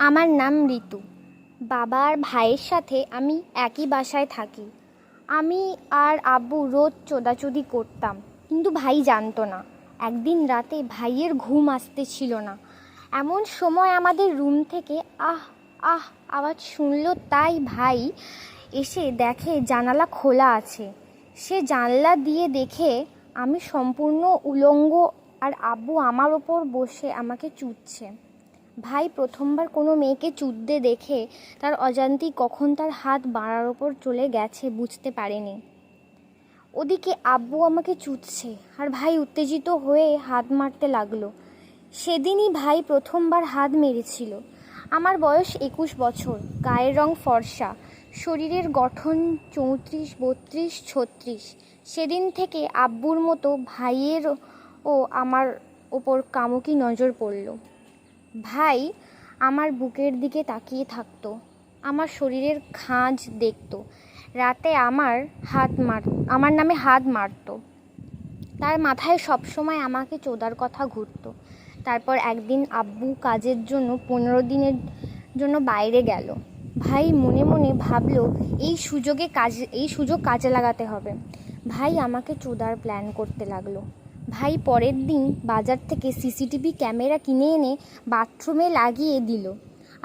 আমার নাম ঋতু। বাবা আর ভাইয়ের সাথে আমি একই বাসায় থাকি। আমি আর আব্বু রোজ চোদাচুদি করতাম, কিন্তু ভাই জানতো না। একদিন রাতে ভাইয়ের ঘুম আসতেছিল না। এমন সময় আমাদের রুম থেকে আহ আহ আওয়াজ শুনলো, তাই ভাই এসে দেখে জানালা খোলা আছে। সে জানলা দিয়ে দেখে আমি সম্পূর্ণ উলঙ্গ আর আব্বু আমার ওপর বসে আমাকে চুদছে। ভাই প্রথমবার কোনো মেয়েকে চুদতে দেখে তার অজান্তেই কখন তার হাত বাড়ার ওপর চলে গেছে বুঝতে পারেনি। ওদিকে আব্বু আমাকে চুদছে আর ভাই উত্তেজিত হয়ে হাত মারতে লাগলো। সেদিনই ভাই প্রথমবার হাত মেরেছিল। আমার বয়স 21 বছর, গায়ের রং ফর্সা, শরীরের গঠন 34, 32, 36। সেদিন থেকে আব্বুর মতো ভাইয়েরও আমার ওপর কামুকি নজর পড়ল। ভাই আমার বুকের দিকে তাকিয়ে থাকতো, আমার শরীরের খাঁজ দেখতো, রাতে আমার নামে হাত মারতো। তার মাথায় সবসময় আমাকে চোদার কথা ঘুরতো। তারপর একদিন আব্বু কাজের জন্য 15 দিনের জন্য বাইরে গেল। ভাই মনে মনে ভাবলো এই সুযোগ কাজে লাগাতে হবে। ভাই আমাকে চোদার প্ল্যান করতে লাগলো। ভাই পরের দিন বাজার থেকে সিসিটিভি ক্যামেরা কিনে এনে বাথরুমে লাগিয়ে দিল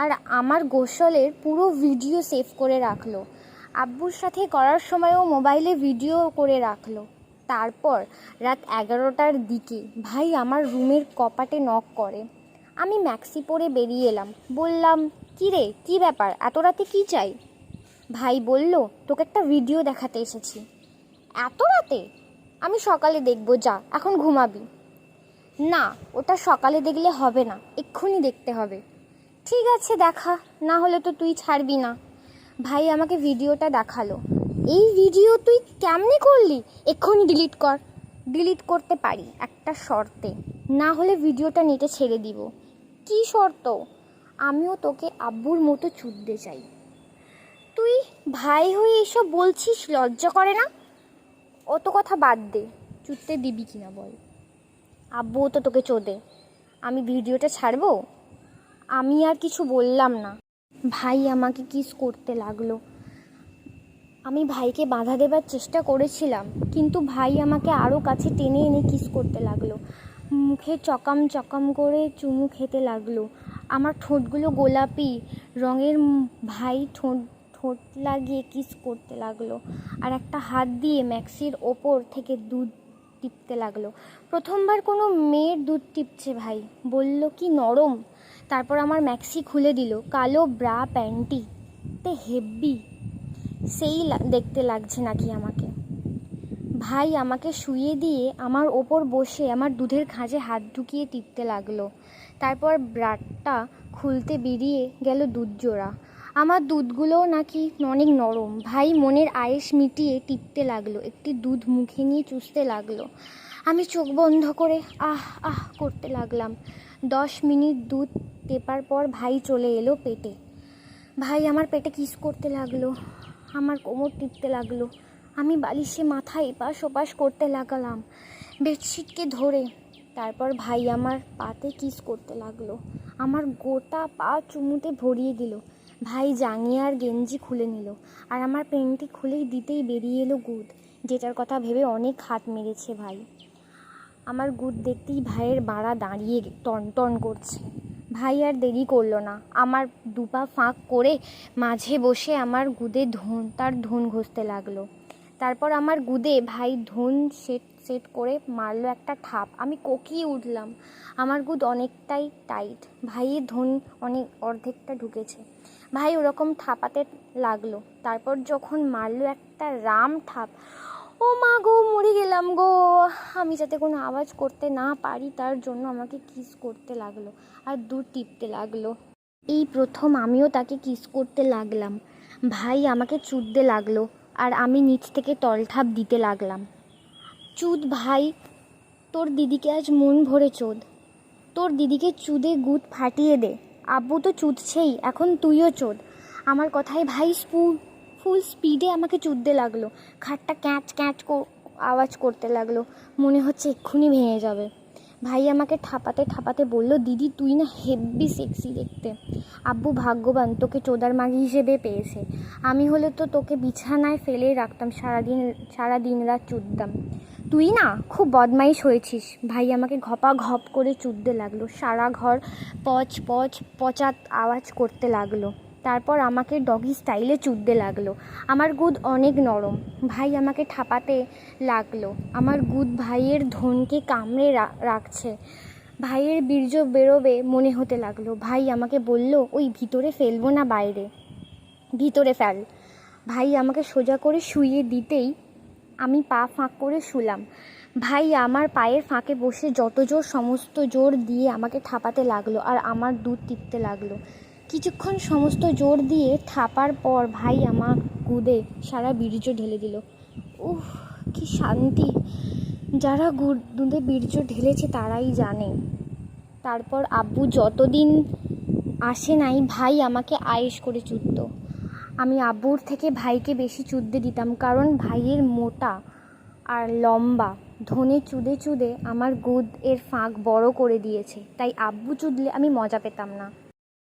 আর আমার গোসলের পুরো ভিডিও সেভ করে রাখলো। আব্বুর সাথে করার সময়ও মোবাইলে ভিডিও করে রাখলো। তারপর রাত 11টার দিকে ভাই আমার রুমের কপাটে নক করে। আমি ম্যাক্সি পরে বেরিয়ে এলাম। বললাম, কী রে, কী ব্যাপার, এত রাতে কী চাই? ভাই বলল, তোকে একটা ভিডিও দেখাতে এসেছি। এত রাতে? আমি সকালে দেখব, যা, এখন ঘুমাবি। না, ওটা সকালে দেখলে হবে না, এক্ষুনি দেখতে হবে। ঠিক আছে, দেখা, না হলে তো তুই ছাড়বি না। ভাই আমাকে ভিডিওটা দেখালো। এই ভিডিও তুই কেমনে করলি? এক্ষুনি ডিলিট কর। ডিলিট করতে পারি একটা শর্তে, না হলে ভিডিওটা নেটে ছেড়ে দিব। কি শর্ত? আমিও তোকে আব্বুর মতো চুদতে চাই। তুই ভাই হয়ে এসব বলছিস, লজ্জা করে না? অত কথা বাদ দে, চুদতে দিবি কিনা বল। আব্বুও তো তোকে চোদে, আমি ভিডিওটা ছাড়বো? আমি আর কিছু বললাম না। ভাই আমাকে কিস করতে লাগলো। আমি ভাইকে বাধা দেবার চেষ্টা করেছিলাম, কিন্তু ভাই আমাকে আরও কাছে টেনে এনে কিস করতে লাগলো। মুখে চকাম চকাম করে চুমু খেতে লাগলো। আমার ঠোঁটগুলো গোলাপি রঙের। ভাই ঠোঁট লাগিয়ে কিস করতে লাগলো আর একটা হাত দিয়ে ম্যাক্সির ওপর থেকে দুধ টিপতে লাগলো। প্রথমবার কোনো মেয়ের দুধ টিপছে ভাই, বলল কি নরম। তারপর আমার ম্যাক্সি খুলে দিল। কালো ব্রা প্যান্টিতে হেব্বি সেই দেখতে লাগছে নাকি আমাকে। ভাই আমাকে শুইয়ে দিয়ে আমার ওপর বসে আমার দুধের খাঁজে হাত ঢুকিয়ে টিপতে লাগলো। তারপর ব্রাটা খুলতে বেরিয়ে গেল দুধ জোড়া। আমার দুধগুলোও নাকি অনেক নরম। ভাই মনের আয়েশ মিটিয়ে টিপতে লাগলো, একটি দুধ মুখে নিয়ে চুষতে লাগলো। আমি চোখ বন্ধ করে আহ আহ করতে লাগলাম। 10 মিনিট দুধ টেপার পর ভাই চলে এলো পেটে। ভাই আমার পেটে কিস করতে লাগলো, আমার কোমর টিপতে লাগলো। আমি বালিশে মাথা এপাশ ওপাশ করতে লাগলাম বেডশিটকে ধরে। তারপর ভাই আমার পাতে কিস করতে লাগলো, আমার গোটা পা চুমুতে ভরিয়ে দিল। ভাই জাঙ্গিয়া আর গেঞ্জি খুলে নিল আর আমার প্যান্টটি খুলেই দিতেই বেরিয়ে এলো গুদ, যেটার কথা ভেবে অনেক হাত মেরেছে ভাই। আমার গুদ দেখতেই ভাইয়ের বাড়া দাঁড়িয়ে টনটন করছে। ভাই আর দেরি করলো না, আমার দুপা ফাঁক করে মাঝে বসে আমার গুদে তার ধুন ঘষতে লাগলো। তারপর আমার গুদে ভাই ধুন সেট করে মারলো একটা ঠাপ। আমি কোকিয়ে উঠলাম। আমার গুদ অনেকটাই টাইট, ভাইয়ের ধুন অর্ধেকটা ঢুকেছে। ভাই ওরকম ঠাপাতে লাগলো। তারপর যখন মারলো একটা রাম ঠাপ, ও মা গো, মরে গেলাম গো। আমি যাতে কোনো আওয়াজ করতে না পারি তার জন্য আমাকে কিস করতে লাগলো আর দুধ টিপতে লাগলো। এই প্রথম আমিও তাকে কিস করতে লাগলাম। ভাই আমাকে চুদতে লাগলো আর আমি নিচ থেকে তলঠাপ দিতে লাগলাম। চুদ ভাই, তোর দিদিকে আজ মন ভরে চোদ। তোর দিদিকে চুদে গুদ ফাটিয়ে দে। আব্বু তো চুদছেই, এখন তুইও চোদ। আমার কথায় ভাই ফুল স্পিডে আমাকে চুদতে লাগলো। খাটটা ক্যাঁচ ক্যাঁচ আওয়াজ করতে লাগলো, মনে হচ্ছে এক্ষুনি ভেঙে যাবে। ভাই আমাকে ঠাপাতে ঠাপাতে বলল, দিদি তুই না হেব্বি সেক্সি দেখতে। আব্বু ভাগ্যবান, তোকে চোদার মাগি হিসেবে পেয়েছে। আমি হলে তো তোকে বিছানায় ফেলেই রাখতাম, সারা দিন রাত চুদতাম। তুই না খুব বদমাইশ হয়েছিস। ভাই আমাকে ঘপা ঘপ করে চুদতে লাগলো, সারা ঘর পচ পচ পচাত আওয়াজ করতে লাগলো। তারপর আমাকে ডগি স্টাইলে চুদতে লাগলো। আমার গুদ অনেক নরম। ভাই আমাকে ঠাপাতে লাগলো। আমার গুদ ভাইয়ের ধনকে কামড়ে রাখছে। ভাইয়ের বীর্য বেরোবে মনে হতে লাগলো। ভাই আমাকে বলল, ওই ভিতরে ফেলবো না বাইরে? ভিতরে ফেল। ভাই আমাকে সোজা করে শুইয়ে দিতেই আমি পা ফাঁক করে শুলাম। ভাই আমার পায়ের ফাঁকে বসে যত জোর সমস্ত জোর দিয়ে আমাকে ঠাপাতে লাগলো আর আমার দুধ টিপতে লাগলো। কিছুক্ষণ সমস্ত জোর দিয়ে ঠাপার পর ভাই আমার গুদে সারা বীর্য ঢেলে দিল। উহ, কি শান্তি! যারা দুধে বীর্য ঢেলেছে তারাই জানে। তারপর আব্বু যতদিন আসে নাই ভাই আমাকে আয়েশ করে চুদতো। আমি আব্বুর থেকে ভাইকে বেশি চুদতে দিতাম, কারণ ভাইয়ের মোটা আর লম্বা ধনে চুদে চুদে আমার গুদ এর ফাঁক বড় করে দিয়েছে। তাই আব্বু চুদলে আমি মজা পেতাম না।